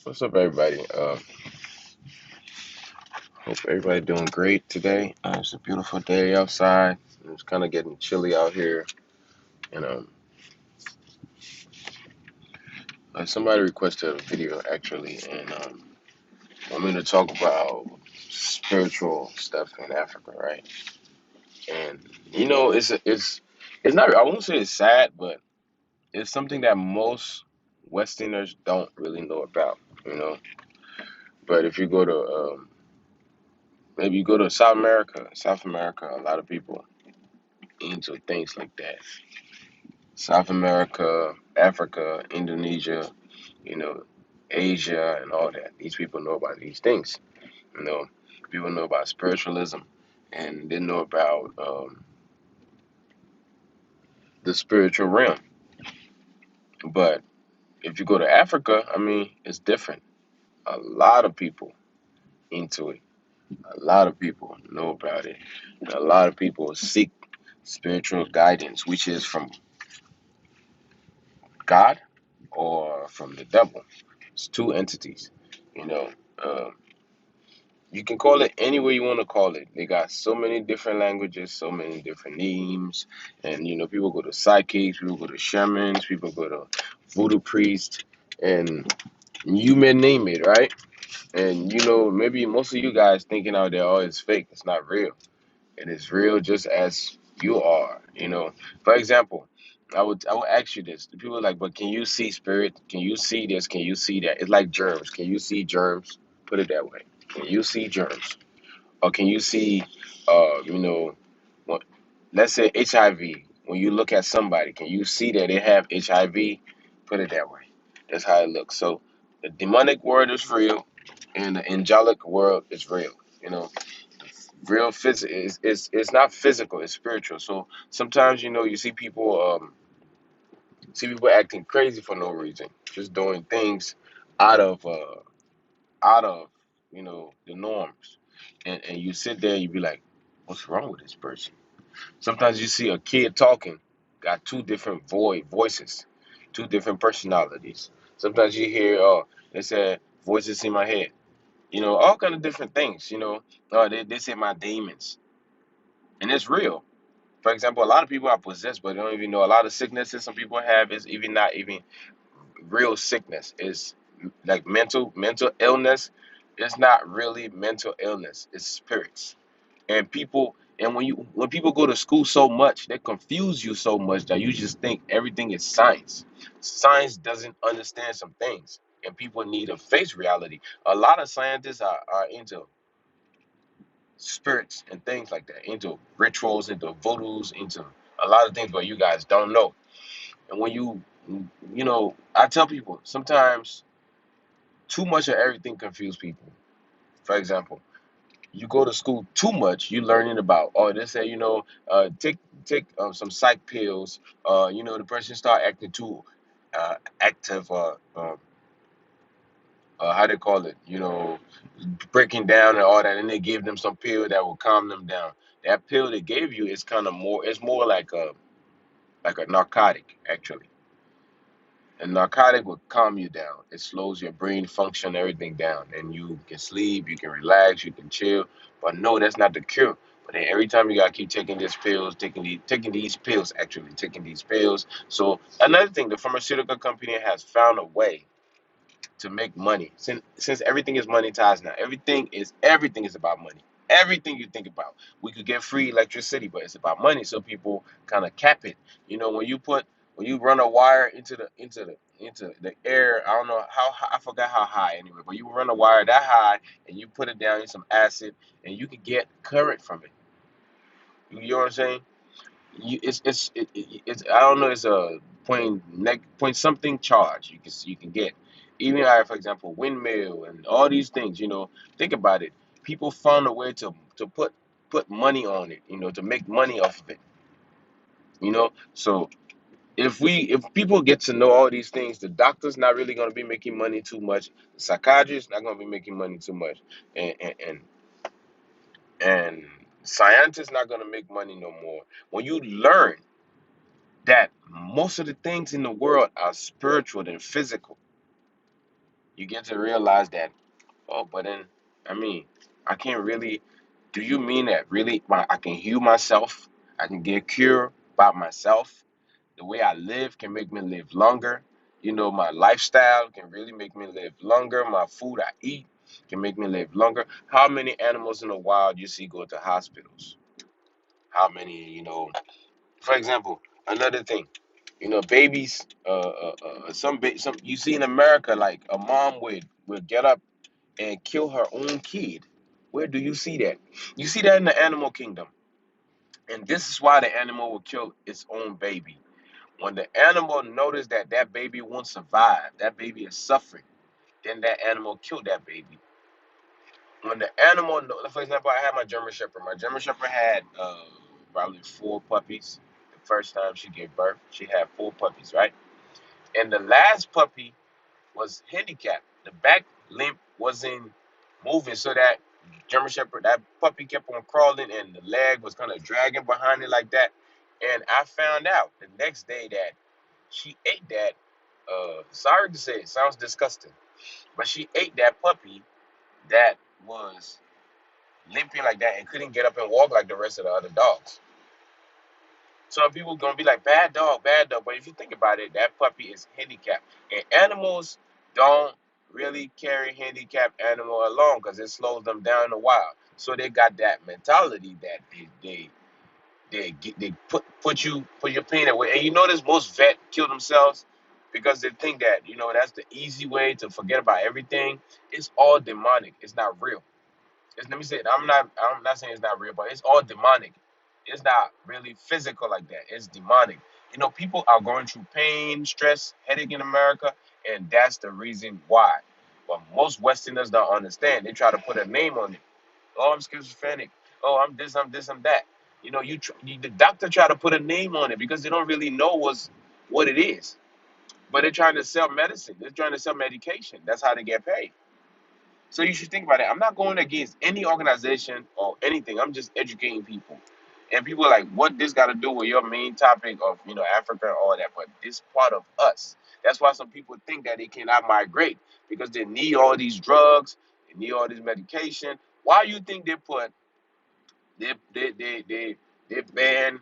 What's up, everybody? Hope everybody doing great today. It's a beautiful day outside. It's kind of getting chilly out here, and somebody requested a video actually, and want me to talk about spiritual stuff in Africa, right? And it's not. I won't say it's sad, but it's something that most Westerners don't really know about, you know. But if you go to maybe you go to South America, a lot of people into things like that. South America, Africa, Indonesia, you know, Asia, and all that. These people know about these things. You know, people know about spiritualism, and they know about the spiritual realm. But if you go to Africa, I mean, it's different. A lot of people into it. A lot of people know about it. And a lot of people seek spiritual guidance, which is from God or from the devil. It's two entities. You know, um, you can call it any way you want to call it. They got so many different languages, so many different names, and people go to psychics, people go to shamans, people go to voodoo priests, and you may name it, right? And maybe most of you guys thinking out there, oh, it's fake, it's not real. It is real, just as you are. For example, I would ask you this. The people are like, but can you see spirit? Can you see this? Can you see that? It's like germs. Can you see germs? Put it that way. Can you see germs? Or can you see, what, let's say HIV? When you look at somebody, can you see that they have HIV? Put it that way. That's how it looks. So the demonic world is real, and the angelic world is real. You know, real physical is it's not physical. It's spiritual. So sometimes you see people acting crazy for no reason, just doing things out of uh, out of the norms, and you sit there, you be like, what's wrong with this person? Sometimes you see a kid talking, got two different voices, two different personalities. Sometimes you hear, oh, they said voices in my head, all kind of different things. Oh, they say my demons, and it's real. For example, a lot of people are possessed, but they don't even know. A lot of sicknesses some people have is even not even real sickness. Is like mental illness. It's not really mental illness. It's spirits. And when people go to school so much, they confuse you so much that you just think everything is science. Science doesn't understand some things, and people need to face reality. A lot of scientists are into spirits and things like that, into rituals, into voodoos, into a lot of things, but you guys don't know. And when I tell people sometimes too much of everything confuse people. For example, you go to school too much, you learning about, oh, they say, take some psych pills. The person start acting too active, how they call it, breaking down and all that, and they give them some pill that will calm them down. That pill they gave you is kind of more, it's more like a narcotic actually. A narcotic will calm you down. It slows your brain function, everything down, and you can sleep, you can relax, you can chill. But no, that's not the cure. But then every time you gotta keep taking these pills, taking these pills, actually taking these pills. So another thing, the pharmaceutical company has found a way to make money. Since everything is monetized now, everything is about money. Everything you think about, we could get free electricity, but it's about money. So people kind of cap it. When you run a wire into the air, I don't know how high, I forgot how high anyway, but you run a wire that high and you put it down in some acid and you can get current from it. You know what I'm saying? It's I don't know, it's a point something charge you can get. Even for example, windmill and all these things. Think about it. People found a way to put money on it. To make money off of it. So if people get to know all these things, the doctor's not really going to be making money too much. The psychiatrist not going to be making money too much, and scientists not going to make money no more. When you learn that most of the things in the world are spiritual than physical. you get to realize that, oh, but then, I mean, I can't really, do you mean that really I can heal myself? I can get cured by myself? The way I live can make me live longer. You know, my lifestyle can really make me live longer. My food I eat can make me live longer. How many animals in the wild you see go to hospitals? How many, for example, another thing, babies, some you see in America, like a mom would get up and kill her own kid. Where do you see that? You see that in the animal kingdom. And this is why the animal will kill its own baby. When the animal notices that that baby won't survive, that baby is suffering, then that animal killed that baby. When the animal, for example, I had my German Shepherd. My German Shepherd had probably four puppies. The first time she gave birth, she had four puppies, right? And the last puppy was handicapped. The back limb wasn't moving, so that German Shepherd, that puppy kept on crawling, and the leg was kind of dragging behind it like that. And I found out the next day that she ate that. Sorry to say, it sounds disgusting, but she ate that puppy that was limping like that and couldn't get up and walk like the rest of the other dogs. Some people gonna be like, bad dog, bad dog. But if you think about it, that puppy is handicapped. And animals don't really carry handicapped animal along because it slows them down in the wild. So they got that mentality that they put your pain away. And you notice most vet kill themselves because they think that, that's the easy way to forget about everything. It's all demonic. It's not real. Let me say it. I'm not saying it's not real, but it's all demonic. It's not really physical like that. It's demonic. People are going through pain, stress, headache in America, and that's the reason why. But most Westerners don't understand. They try to put a name on it. Oh, I'm schizophrenic. Oh, I'm this, I'm this, I'm that. The doctor try to put a name on it because they don't really know what it is. But they're trying to sell medicine. They're trying to sell medication. That's how they get paid. So you should think about it. I'm not going against any organization or anything. I'm just educating people. And people are like, what this got to do with your main topic of, Africa and all that. But this part of us. That's why some people think that they cannot migrate because they need all these drugs, they need all this medication. Why you think they ban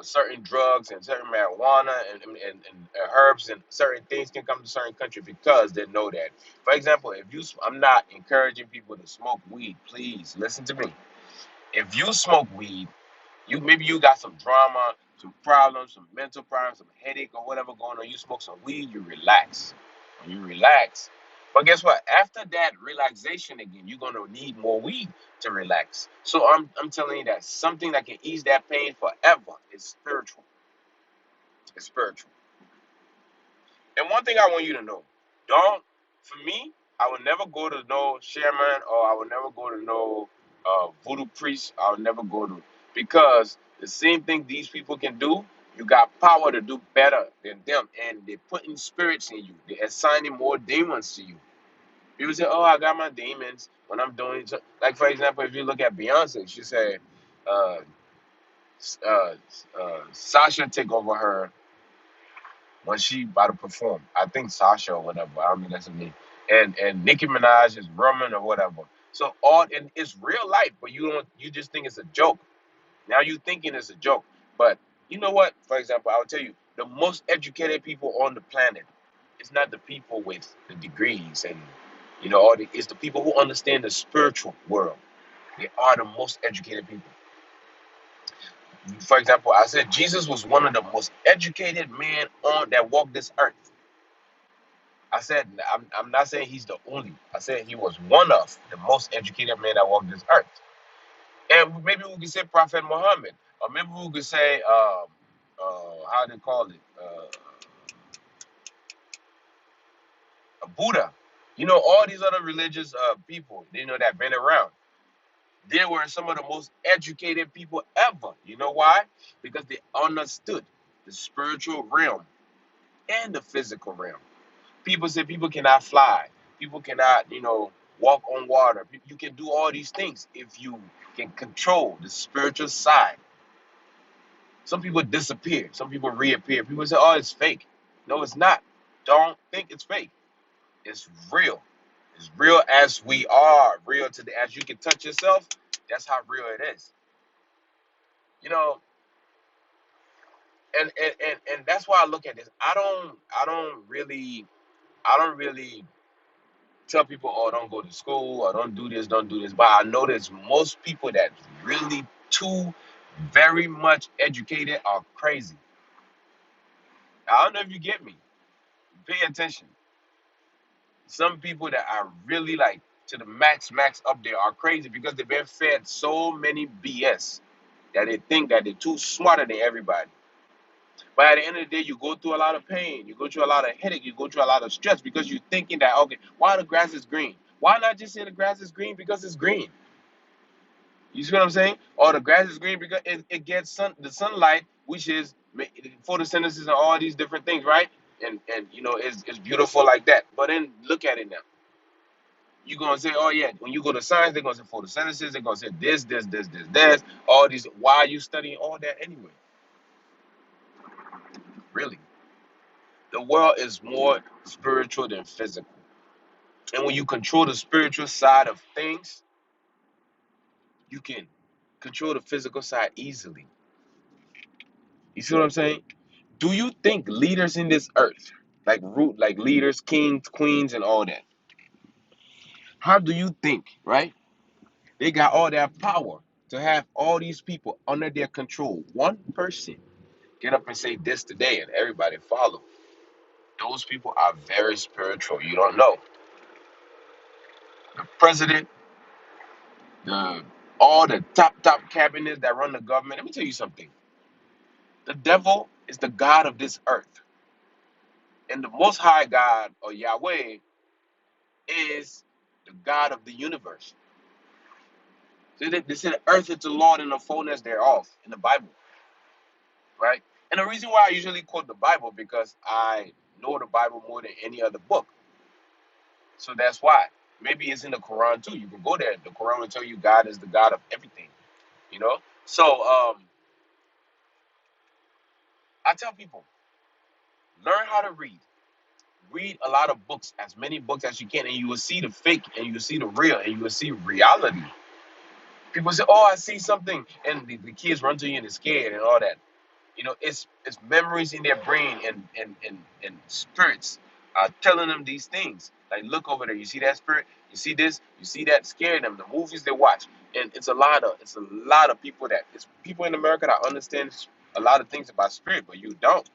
certain drugs and certain marijuana and herbs and certain things can come to certain countries because they know that. For example, I'm not encouraging people to smoke weed. Please listen to me. If you smoke weed, maybe you got some drama, some problems, some mental problems, some headache or whatever going on. You smoke some weed, you relax. When you relax, but guess what? After that relaxation again, you're gonna need more weed to relax. So I'm telling you that something that can ease that pain forever is spiritual. It's spiritual. And one thing I want you to know, for me, I would never go to no shaman or I would never go to no voodoo priest. I would never go to, because the same thing these people can do, you got power to do better than them. And they're putting spirits in you. They're assigning more demons to you. People say, oh, I got my demons when I'm doing so. Like, for example, if you look at Beyonce, she said, uh, uh, Sasha take over her when she about to perform. I think Sasha or whatever. I don't mean that's a name. And Nicki Minaj is Roman or whatever. So and it's real life, but you just think it's a joke. Now you thinking it's a joke. But you know what? For example, I will tell you, the most educated people on the planet, it's not the people with the degrees and it's the people who understand the spiritual world. They are the most educated people. For example, I said Jesus was one of the most educated men on that walked this earth. I said, I'm not saying he's the only. I said he was one of the most educated men that walked this earth. And maybe we could say Prophet Muhammad, or maybe we could say, how they call it, a Buddha. All these other religious people, that been around. They were some of the most educated people ever. You know why? Because they understood the spiritual realm and the physical realm. People say people cannot fly. People cannot, walk on water. You can do all these things if you can control the spiritual side. Some people disappear. Some people reappear. People say, oh, it's fake. No, it's not. Don't think it's fake. It's real. As real as we are, real to the as you can touch yourself. That's how real it is. You know, and that's why I look at this. I don't really tell people, oh, don't go to school or don't do this, don't do this. But I notice most people that really too very much educated are crazy. I don't know if you get me. Pay attention. Some people that are really like to the max up there are crazy because they've been fed so many BS that they think that they're too smarter than everybody. But at the end of the day, you go through a lot of pain, you go through a lot of headache, you go through a lot of stress because you're thinking that, okay, why the grass is green? Why not just say the grass is green because it's green? You see what I'm saying? Or the grass is green because it gets the sunlight, which is photosynthesis and all these different things, right? And you know, it's beautiful like that. But then look at it now. You're gonna say, oh yeah, when you go to science, they're gonna say photosynthesis, they're gonna say this, all these. Why are you studying all that anyway? Really? The world is more spiritual than physical. And when you control the spiritual side of things, you can control the physical side easily. You see what I'm saying? Do you think leaders in this earth, like leaders, kings, queens, and all that, how do you think, right? They got all that power to have all these people under their control. One person get up and say this today and everybody follow. Those people are very spiritual. You don't know. The president, the all the top cabinets that run the government. Let me tell you something. The devil is the God of this earth. And the most high God or Yahweh is the God of the universe. So they said earth is the Lord and the fullness thereof in the Bible, right? And the reason why I usually quote the Bible because I know the Bible more than any other book. So that's why. Maybe it's in the Quran too. You can go there. The Quran will tell you God is the God of everything. You know? So I tell people, learn how to read. Read a lot of books, as many books as you can, and you will see the fake and you will see the real and you will see reality. People say, oh, I see something, and the kids run to you and they're scared and all that. You know, it's memories in their brain and spirits telling them these things. Like, look over there, you see that spirit, you see this, you see that, scaring them. The movies they watch, and it's a lot of people that it's people in America that understand a lot of things about spirit, but you don't.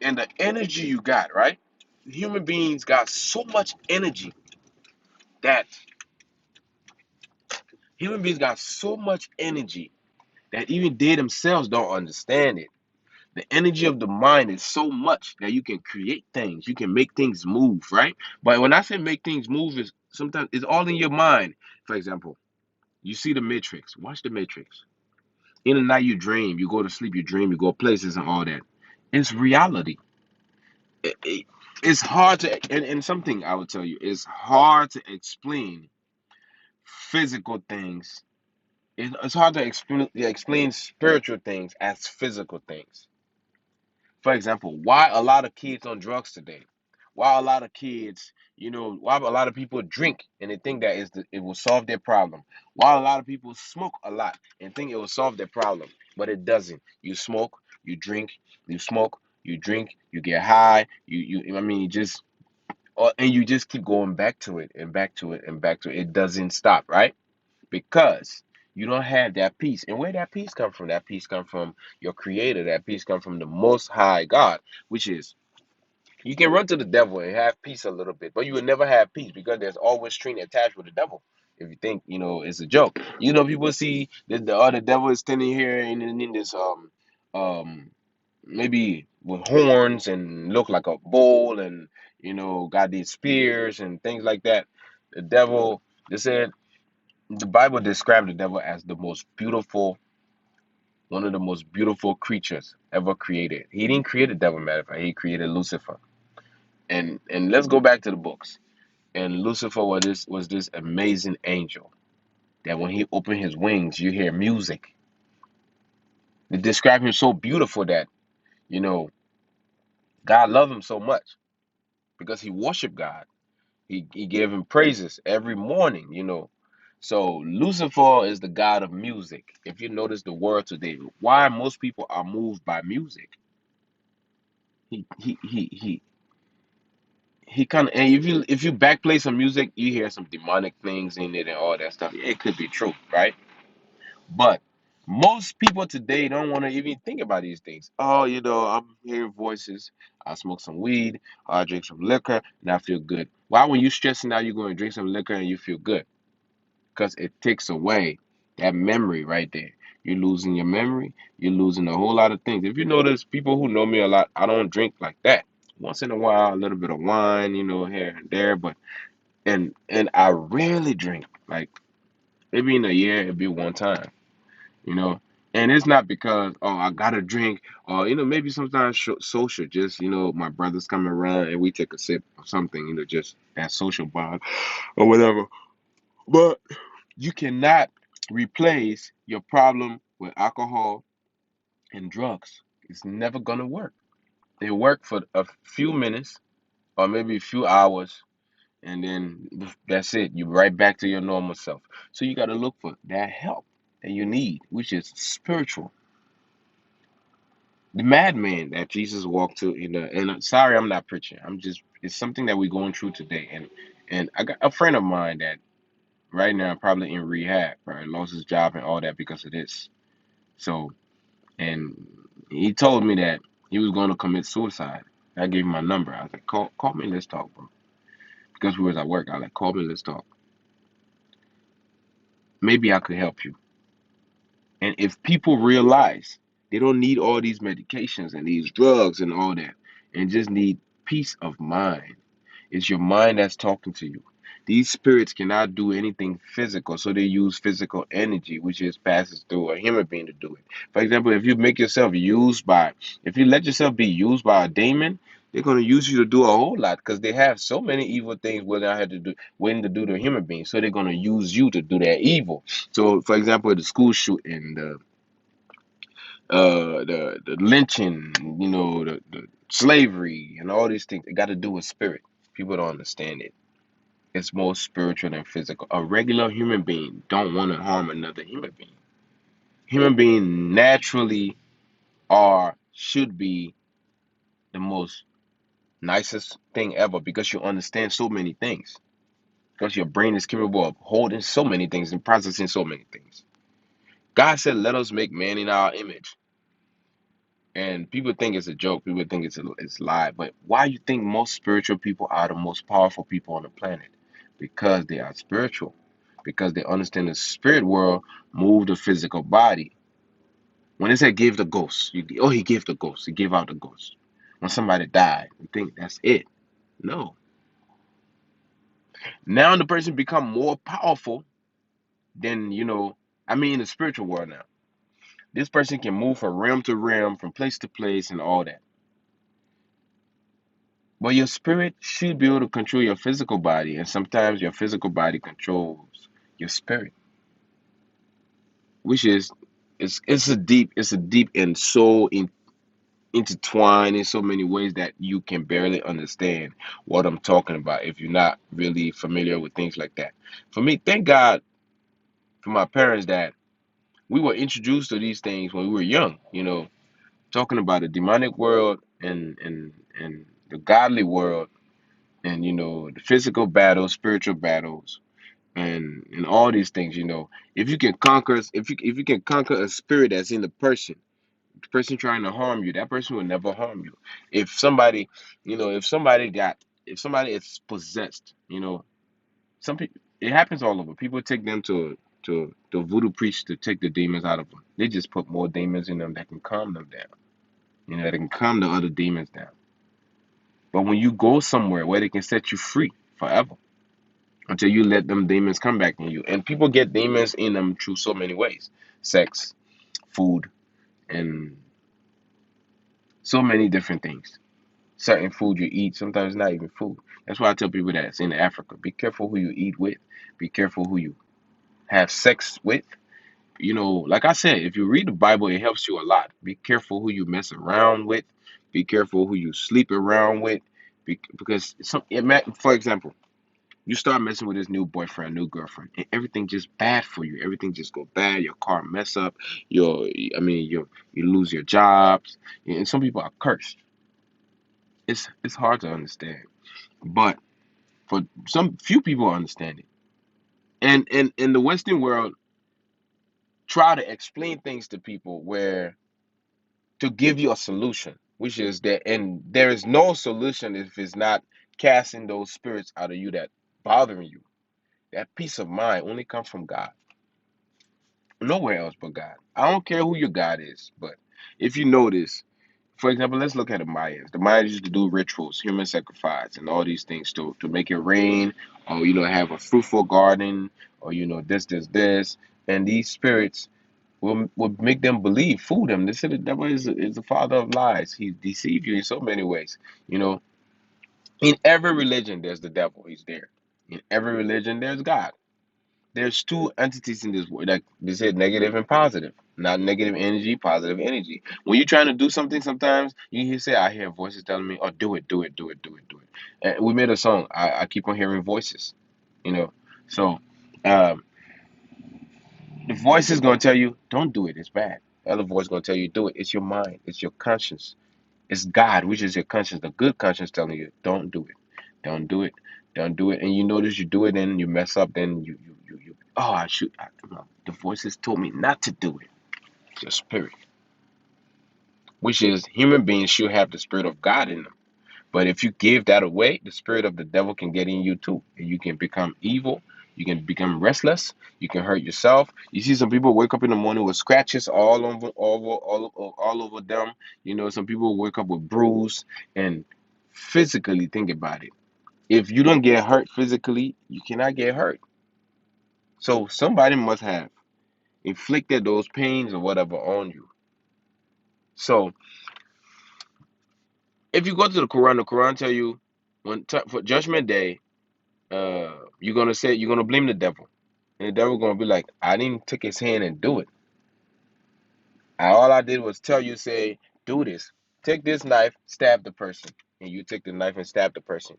And the energy you got, right? Human beings got so much energy that human beings got so much energy that even they themselves don't understand it. The energy of the mind is so much that you can create things, you can make things move, right? But when I say make things move, is sometimes it's all in your mind. For example, you see the Matrix. Watch the Matrix. In the night you dream, you go to sleep, you dream, you go places and all that. It's reality. It's hard to and something I would tell you, it's hard to explain physical things. It's hard to explain spiritual things as physical things. For example, why a lot of kids on drugs today? Why a lot of kids, why a lot of people drink and they think that it will solve their problem? Why a lot of people smoke a lot and think it will solve their problem, but it doesn't. You smoke, you drink, you smoke, you drink, you get high, I mean, you just and you just keep going back to it and back to it and back to it. It doesn't stop, right? Because you don't have that peace. And where that peace come from? That peace come from your creator. That peace come from the most high God, which is you can run to the devil and have peace a little bit, but you will never have peace because there's always string attached with the devil. If you think, it's a joke. People see that the devil is standing here in this um maybe with horns and look like a bull and got these spears and things like that. The devil, they said the Bible described the devil as one of the most beautiful creatures ever created. He didn't create the devil, matter of fact, he created Lucifer. And let's go back to the books. And Lucifer was this amazing angel that when he opened his wings, you hear music. They describe him so beautiful that, you know, God loved him so much because he worshiped God. He gave him praises every morning, So Lucifer is the god of music. If you notice the world today, why most people are moved by music. He he he he he kind of, and if you backplay some music, you hear some demonic things in it and all that stuff. Yeah, it could be true, right? But most people today don't want to even think about these things. Oh, I'm hearing voices. I smoke some weed. I drink some liquor, and I feel good. Why, when you stressing out, you're going to drink some liquor and you feel good? Because it takes away that memory right there. You're losing your memory. You're losing a whole lot of things. If you notice, people who know me a lot, I don't drink like that. Once in a while, a little bit of wine, here and there, but and I rarely drink. Like maybe in a year, it'd be one time you know. And it's not because, oh, I gotta drink, or maybe sometimes social, just my brothers come around and we take a sip of something, just that social bond or whatever. But you cannot replace your problem with alcohol and drugs. It's never gonna work. They work for a few minutes or maybe a few hours, and then that's it. You're right back to your normal self. So you got to look for that help that you need, which is spiritual. The madman that Jesus walked to, and sorry, I'm not preaching. I'm just, it's something that we're going through today. And I got a friend of mine that right now probably in rehab, right? Lost his job and all that because of this. So, and he told me that he was going to commit suicide. I gave him my number. I was like, call me, let's talk, bro. Because we was at work. I was like, call me, let's talk. Maybe I could help you. And if people realize they don't need all these medications and these drugs and all that, and just need peace of mind, it's your mind that's talking to you. These spirits cannot do anything physical, so they use physical energy, which is passes through a human being to do it. For example, if you let yourself be used by a demon, they're going to use you to do a whole lot because they have so many evil things waiting to do to a human being. So they're going to use you to do their evil. So, for example, the school shooting, the lynching, the slavery, and all these things, it got to do with spirit. People don't understand it. It's more spiritual than physical. A regular human being don't want to harm another human being. Human beings naturally should be the most nicest thing ever because you understand so many things. Because your brain is capable of holding so many things and processing so many things. God said, "Let us make man in our image." And people think it's a joke. People think it's a lie. But why you think most spiritual people are the most powerful people on the planet? Because they are spiritual. Because they understand the spirit world move the physical body. When they say give the ghost, he gave the ghost. He gave out the ghost. When somebody died, you think that's it. No. Now the person become more powerful than, in the spiritual world now. This person can move from realm to realm, from place to place, and all that. But your spirit should be able to control your physical body, and sometimes your physical body controls your spirit, which is it's a deep and so intertwined in so many ways that you can barely understand what I'm talking about if you're not really familiar with things like that. For me, thank God for my parents that we were introduced to these things when we were young, talking about the demonic world and the godly world and the physical battles, spiritual battles, and all these things. If you can conquer a spirit that's in the person trying to harm you, that person will never harm you. If somebody, if somebody is possessed, some people, it happens all over. People take them to the voodoo priest to take the demons out of them. They just put more demons in them that can calm them down. That can calm the other demons down. But when you go somewhere where they can set you free forever, until you let them demons come back in you. And people get demons in them through so many ways: sex, food, and so many different things. Certain food you eat, sometimes not even food. That's why I tell people that's in Africa: be careful who you eat with, be careful who you have sex with. Like I said, if you read the Bible, it helps you a lot. Be careful who you mess around with, be careful who you sleep around with, Because for example, you start messing with this new boyfriend, new girlfriend, and everything just bad for you. Everything just go bad. Your car mess up. You lose your jobs, and some people are cursed. It's hard to understand, but for some few people understand it. And in the Western world, try to explain things to people where to give you a solution, which is that, and there is no solution if it's not casting those spirits out of you that bothering you. That peace of mind only comes from God. Nowhere else but God. I don't care who your God is, but if you notice, for example, let's look at the Mayans. The Mayans used to do rituals, human sacrifice, and all these things to make it rain, or have a fruitful garden, or this, and these spirits will make them believe, fool them. They say the devil is the father of lies. He deceives you in so many ways. You know, in every religion, there's the devil. He's there. In every religion, there's God. There's two entities in this world. Like they said, negative and positive. Not negative energy, positive energy. When you're trying to do something, sometimes you say, I hear voices telling me, oh, do it, do it, do it, do it, do it. And we made a song. I keep on hearing voices, you know. So um, the voice is going to tell you, don't do it. It's bad. The other voice is going to tell you, do it. It's your mind. It's your conscience. It's God, which is your conscience, the good conscience telling you, don't do it. Don't do it. Don't do it. And you notice you do it and you mess up, then oh, I should. No. The voices told me not to do it. It's your spirit, which is human beings should have the spirit of God in them. But if you give that away, the spirit of the devil can get in you too. And you can become evil. You can become restless. You can hurt yourself. You see some people wake up in the morning with scratches all over them. Some people wake up with bruise and physically think about it. If you don't get hurt physically, you cannot get hurt. So somebody must have inflicted those pains or whatever on you. So if you go to the Quran tell you for Judgment Day, you're gonna blame the devil, and the devil gonna be like, I didn't take his hand and do it. All I did was tell you, say, do this. Take this knife, stab the person, and you take the knife and stab the person.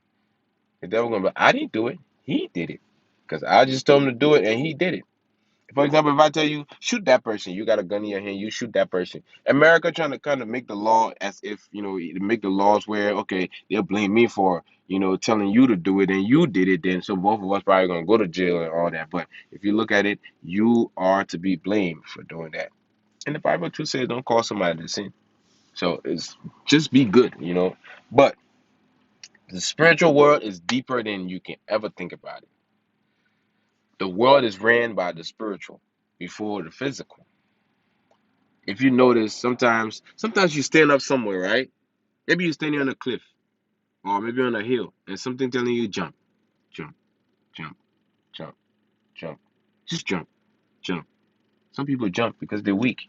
The devil gonna be like, I didn't do it. He did it, because I just told him to do it, and he did it. For example, if I tell you shoot that person, you got a gun in your hand, you shoot that person. America trying to kind of make the law as if make the laws where okay they'll blame me for telling you to do it and you did it. Then so both of us probably gonna go to jail and all that. But if you look at it, you are to be blamed for doing that. And the Bible too says don't call somebody to sin. So it's just be good. But the spiritual world is deeper than you can ever think about it. The world is ran by the spiritual before the physical. If you notice, sometimes you stand up somewhere, right? Maybe you're standing on a cliff or maybe on a hill, and something telling you jump, jump, jump, jump, jump. Just jump, jump. Some people jump because they're weak.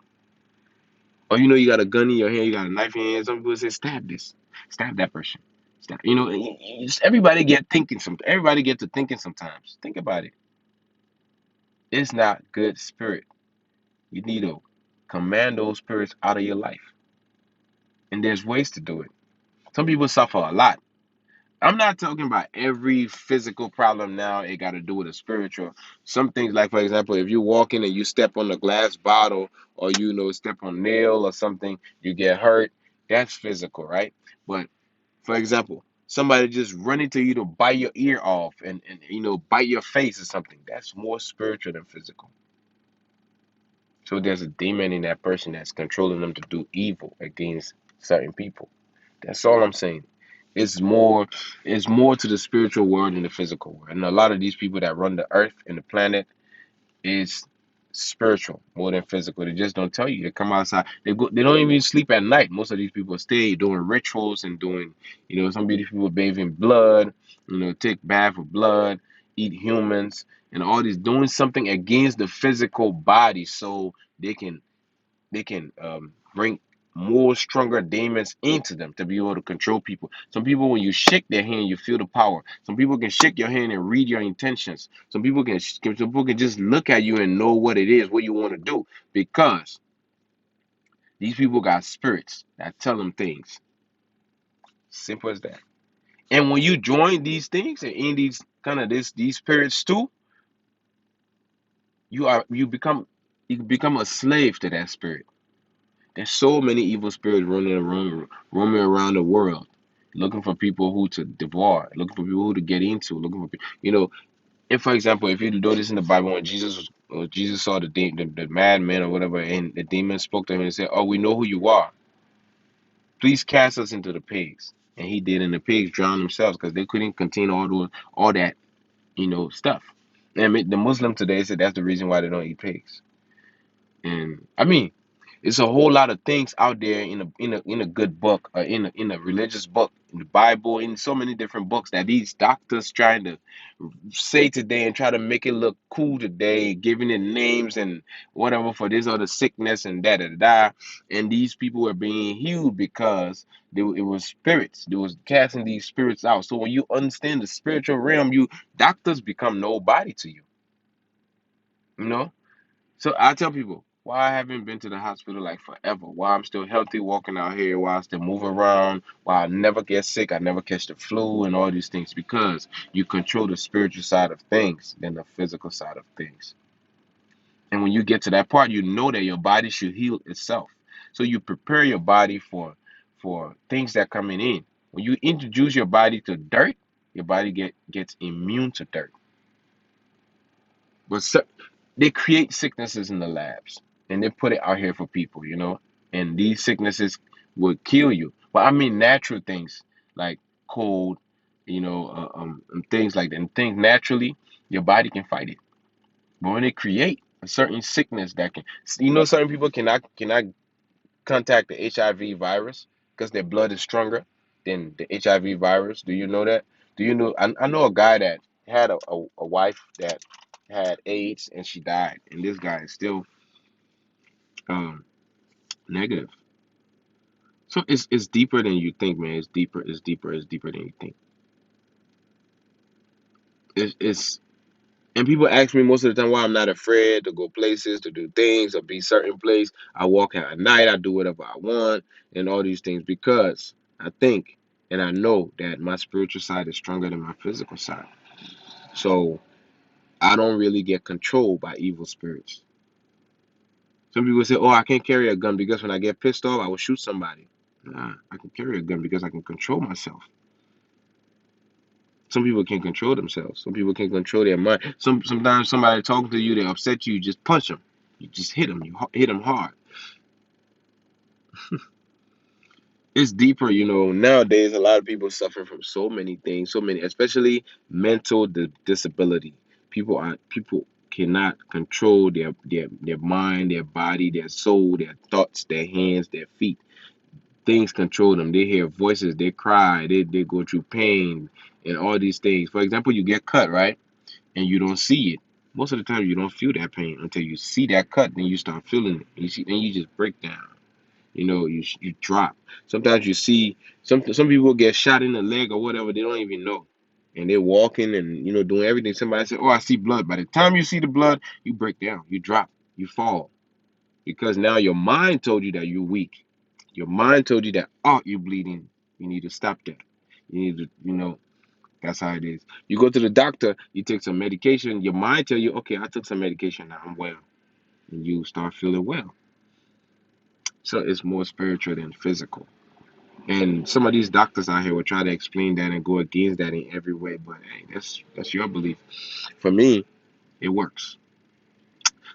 Or you got a gun in your hand, you got a knife in your hand. Some people say stab this, stab that person. Stab. Everybody get thinking something. Everybody get to thinking sometimes. Think about it. It's not good spirit. You need to command those spirits out of your life. And there's ways to do it. Some people suffer a lot. I'm not talking about every physical problem now. It got to do with a spiritual. Some things, like for example, if you walk in and you step on a glass bottle or step on nail or something, you get hurt. That's physical, right? But for example, somebody just running to you to bite your ear off and bite your face or something. That's more spiritual than physical. So there's a demon in that person that's controlling them to do evil against certain people. That's all I'm saying. It's more it's more to the spiritual world than the physical world. And a lot of these people that run the earth and the planet is spiritual more than physical. They just don't tell you. They come outside. They don't even sleep at night. Most of these people stay doing rituals and doing, some of these people bathe in blood, take bath with blood, eat humans, and all these doing something against the physical body so they can bring more stronger demons into them to be able to control people. Some people, when you shake their hand, you feel the power. Some people can shake your hand and read your intentions. Some people can just look at you and know what it is, what you want to do, because these people got spirits that tell them things. Simple as that. And when you join these things and in these kind of these spirits too, you become a slave to that spirit. There's so many evil spirits roaming around the world, looking for people who to devour, looking for people who to get into, looking for you know. If, for example, if you notice in the Bible when Jesus saw the madman or whatever, and the demon spoke to him and said, "Oh, we know who you are. Please cast us into the pigs." And he did, and the pigs drowned themselves because they couldn't contain all that stuff. And the Muslim today said that's the reason why they don't eat pigs. And I mean, it's a whole lot of things out there in a good book, in a religious book, in the Bible, in so many different books that these doctors trying to say today and try to make it look cool today, giving it names and whatever for this other sickness and da da da. And these people were being healed because it was spirits. They was casting these spirits out. So when you understand the spiritual realm, you doctors become nobody to you. You know. So I tell people why I haven't been to the hospital like forever, why I'm still healthy walking out here, why I still move around, why I never get sick, I never catch the flu and all these things, because you control the spiritual side of things than the physical side of things. And when you get to that part, you know that your body should heal itself. So you prepare your body for things that coming in. When you introduce your body to dirt, your body gets immune to dirt. But they create sicknesses in the labs and they put it out here for people. And these sicknesses would kill you. But I mean natural things like cold, and things like that. And things naturally, your body can fight it. But when they create a certain sickness that certain people cannot contact the HIV virus because their blood is stronger than the HIV virus. Do you know that? Do you know? I know a guy that had a wife that had AIDS and she died, and this guy is still um, negative. So it's deeper than you think, man. It's deeper. It's deeper. It's deeper than you think. It's and people ask me most of the time why I'm not afraid to go places, to do things, or be certain place. I walk out at night. I do whatever I want, and all these things because I think and I know that my spiritual side is stronger than my physical side. So I don't really get controlled by evil spirits. Some people say, "Oh, I can't carry a gun because when I get pissed off, I will shoot somebody." Nah, I can carry a gun because I can control myself. Some people can control themselves. Some people can control their mind. Sometimes somebody talking to you, they upset you, you just punch them. You just hit them. You hit them hard. It's deeper, Nowadays, a lot of people suffer from so many things, so many, especially mental disability. People cannot control their mind, their body, their soul, their thoughts, their hands, their feet. Things control them. They hear voices, they cry, they go through pain and all these things. For example, you get cut, right? And you don't see it. Most of the time, you don't feel that pain until you see that cut. Then you start feeling it. Then you just break down. You drop. Sometimes you see some people get shot in the leg or whatever. They don't even know, and they're walking and doing everything. Somebody said, "Oh, I see blood." By the time you see the blood, you break down. You drop. You fall because now your mind told you that you're weak. Your mind told you that, oh, you're bleeding. You need to stop that. You need to. That's how it is. You go to the doctor, you take some medication, your mind tell you, okay, I took some medication, now I'm well. And you start feeling well. So it's more spiritual than physical. And some of these doctors out here will try to explain that and go against that in every way, but hey, that's your belief. For me, it works.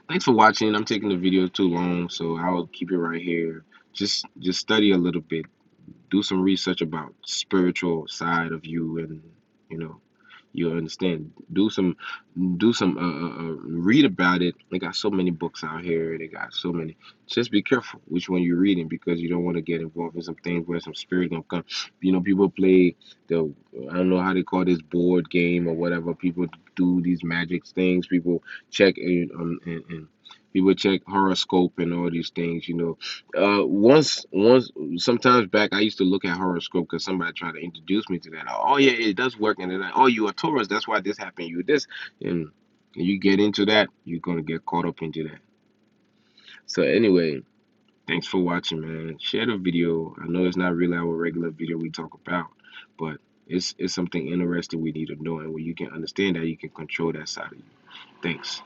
Thanks for watching. I'm taking the video too long, so I'll keep it right here. Just study a little bit. Do some research about spiritual side of you and you know you understand. Do some read about it. They got so many books out here. They got so many. Just be careful which one you're reading because you don't want to get involved in some things where some spirit gonna come. People play the, I don't know how they call this, board game or whatever. People do these magic things. People check and people check horoscope and all these things. Once sometimes back, I used to look at horoscope because somebody tried to introduce me to that. Oh yeah, it does work, and then oh, you are Taurus, that's why this happened. You this, and you get into that, you're gonna get caught up into that. So anyway, thanks for watching, man. Share the video. I know it's not really our regular video we talk about, but It's something interesting we need to know, and when you can understand that, you can control that side of you. Thanks.